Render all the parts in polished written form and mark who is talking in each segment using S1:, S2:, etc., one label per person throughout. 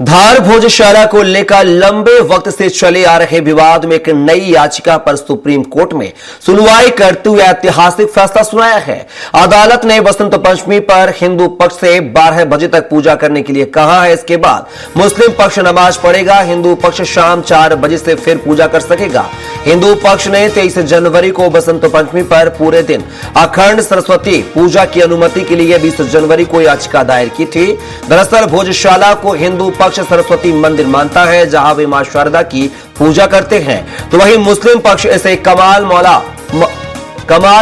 S1: धार भोजशाला को लेकर लंबे वक्त से चले आ रहे विवाद में एक नई याचिका पर सुप्रीम कोर्ट में सुनवाई करते हुए ऐतिहासिक फैसला सुनाया है। अदालत ने बसंत पंचमी पर हिंदू पक्ष से 12 बजे तक पूजा करने के लिए कहा है। इसके बाद मुस्लिम पक्ष नमाज पढ़ेगा। हिंदू पक्ष शाम 4 बजे से फिर पूजा कर सकेगा। हिंदू पक्ष ने 23 जनवरी को बसंत पंचमी पर पूरे दिन अखंड सरस्वती पूजा की अनुमति के लिए 20 जनवरी को याचिका दायर की थी। दरअसल भोजशाला को हिंदू पक्ष सरस्वती मंदिर मानता है, जहां वे मां शारदा की पूजा करते हैं, तो वहीं मुस्लिम पक्ष इसे कमाल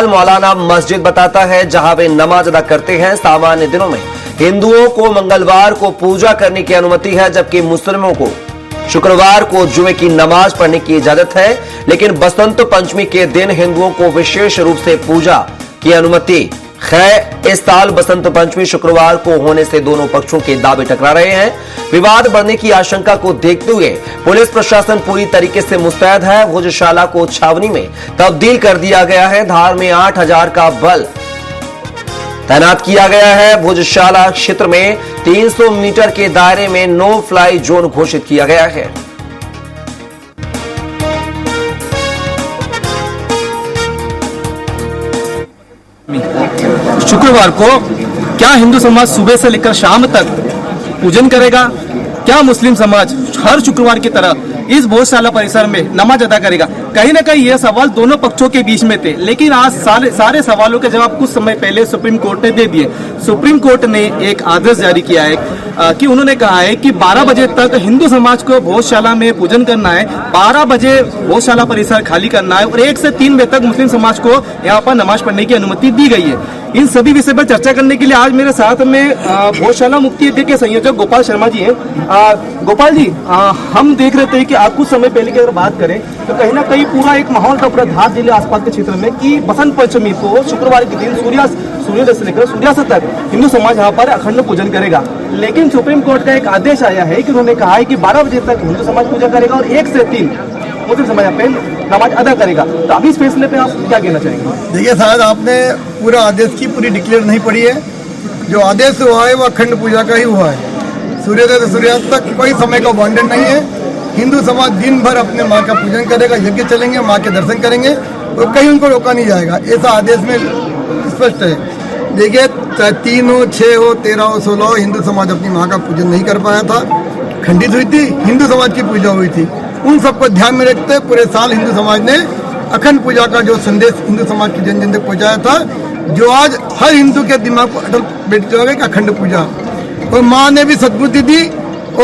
S1: मौलाना मस्जिद बताता है, जहां वे नमाज अदा करते हैं। सामान्य दिनों में हिंदुओं को मंगलवार को पूजा करने की अनुमति है, जबकि मुस्लिमों को शुक्रवार को जुमे की नमाज पढ़ने की इजाजत है। लेकिन बसंत पंचमी के दिन हिंदुओं को विशेष रूप से पूजा की अनुमति है। इस साल बसंत पंचमी शुक्रवार को होने से दोनों पक्षों के दावे टकरा रहे हैं। विवाद बढ़ने की आशंका को देखते हुए पुलिस प्रशासन पूरी तरीके से मुस्तैद है। भोजशाला को छावनी में तब्दील कर दिया गया है। धार में 8000 का बल तैनात किया गया है। भोजशाला क्षेत्र में 300 मीटर के दायरे में नो फ्लाई जोन घोषित किया गया है।
S2: शुक्रवार को क्या हिंदू समाज सुबह से लेकर शाम तक पूजन करेगा? क्या मुस्लिम समाज हर शुक्रवार की तरह इस भोजशाला परिसर में नमाज अदा करेगा? कहीं ना कहीं यह सवाल दोनों पक्षों के बीच में थे, लेकिन आज सारे सवालों के जवाब कुछ समय पहले सुप्रीम कोर्ट ने दे दिए। सुप्रीम कोर्ट ने एक आदेश जारी किया है कि उन्होंने कहा है कि 12 बजे तक हिंदू समाज को भोजशाला में पूजन करना है, 12 बजे भोजशाला परिसर खाली करना है और 1 से 3 बजे तक मुस्लिम समाज को यहाँ पर नमाज पढ़ने की अनुमति दी गई है। इन सभी विषय पर चर्चा करने के लिए आज मेरे साथ में भोजशाला मुक्ति यज्ञ के संयोजक गोपाल शर्मा जी हैं। गोपाल जी, हम देख रहे थे कि आज कुछ समय पहले की अगर बात करें तो कहीं ना कहीं पूरा एक माहौल था पूरा धार जिले आसपास के क्षेत्र में कि बसंत पंचमी को शुक्रवार के दिन सूर्योदय से लेकर सूर्यास्त तक हिंदू समाज यहाँ पर अखंड पूजन करेगा। लेकिन सुप्रीम कोर्ट का एक आदेश आया है कि उन्होंने कहा है कि 12 बजे तक हिंदू समाज पूजा करेगा और 1 से 3 मुस्लिम समाज पे नमाज अदा करेगा। तो अभी इस फैसले पे आप क्या कहना चाहेंगे?
S3: देखिए शायद आपने पूरा आदेश की पूरी डिक्लेयर नहीं पढ़ी है। जो आदेश हुआ है वो अखंड पूजा का ही हुआ है। सूर्योदय से सूर्यास्त तक कोई समय का बाउंडेड नहीं है। हिंदू समाज दिन भर अपने माँ का पूजन करेगा, यज्ञ चलेंगे, माँ के दर्शन करेंगे और कहीं उनको रोका नहीं जाएगा। ऐसा आदेश में स्पष्ट है। देखिए, चाहे 3 हो, 6 हो, 13 हो, 16 हो, हिंदू समाज अपनी माँ का पूजन नहीं कर पाया था, खंडित हुई थी, हिंदू समाज की पूजा हुई थी। उन सबको ध्यान में रखते पूरे साल हिंदू समाज ने अखंड पूजा का जो संदेश हिंदू समाज की जन जन तक पहुँचाया था, जो आज हर हिंदू के दिमाग को अटल बैठ जाएगा कि अखंड पूजा। और माँ ने भी सद्बुद्धि दी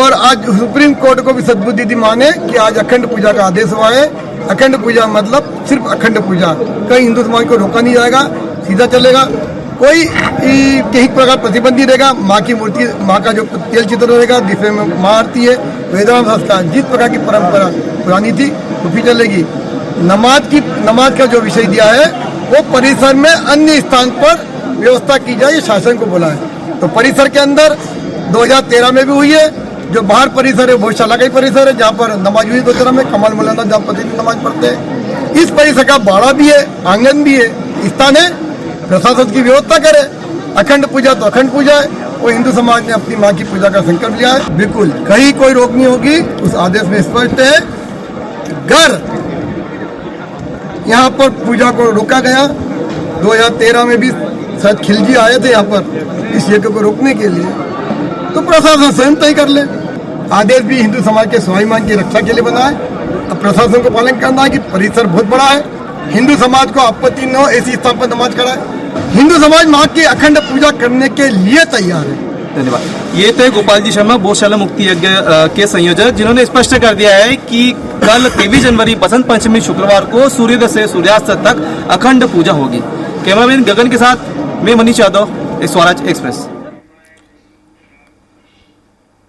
S3: और आज सुप्रीम कोर्ट को भी सद्बुद्धि दी माँ ने कि आज अखंड पूजा का आदेश हुआ है। अखंड पूजा मतलब सिर्फ अखंड पूजा, कहीं हिंदू समाज को रोका नहीं जाएगा, सीधा चलेगा। कोई कहीं प्रकार प्रतिबंध नहीं रहेगा। माँ की मूर्ति, माँ का जो तेल चित्र रहेगा जिसमें माँ आरती है, वेदांत संस्कार, जिस प्रकार की परंपरा पुरानी थी वो भी चलेगी। नमाज का जो विषय दिया है वो परिसर में अन्य स्थान पर व्यवस्था की जाए, ये शासन को बोला है। तो परिसर के अंदर 2013 में भी हुई है। जो बाहर परिसर है भोजशाला का ही परिसर है, जहाँ पर नमाज हुई 2 तरह में, कमाल मौलाना जहाँ प्रतिदिन नमाज पढ़ते हैं। इस परिसर का बाड़ा भी है, आंगन भी है, स्थान है, प्रशासन की व्यवस्था करे। अखंड पूजा तो अखंड पूजा है और हिंदू समाज ने अपनी माँ की पूजा का संकल्प लिया है। बिल्कुल कहीं कोई रोक नहीं होगी। उस आदेश में स्पष्ट है, घर यहाँ पर पूजा को रोका गया। 2013 में भी शायद खिलजी आए थे यहाँ पर इस यज्ञ को रोकने के लिए, तो प्रशासन स्वयं तय कर ले। आदेश भी हिंदू समाज के स्वाभिमान की रक्षा के लिए बना है। अब प्रशासन को पालन करना है कि परिसर बहुत बड़ा है, हिंदू समाज को आपत्ति न हो ऐसी स्थान पर नमाज कराए। हिंदू समाज माँ की अखंड पूजा करने के लिए तैयार है।
S2: धन्यवाद। ये थे गोपाल जी शर्मा, भोजशाला मुक्ति यज्ञ के संयोजक, जिन्होंने स्पष्ट कर दिया है कि कल 23 जनवरी बसंत पंचमी शुक्रवार को सूर्योदय से सूर्यास्त तक अखंड पूजा होगी। कैमरामैन गगन के साथ मैं मनीष यादव, स्वराज एक्सप्रेस।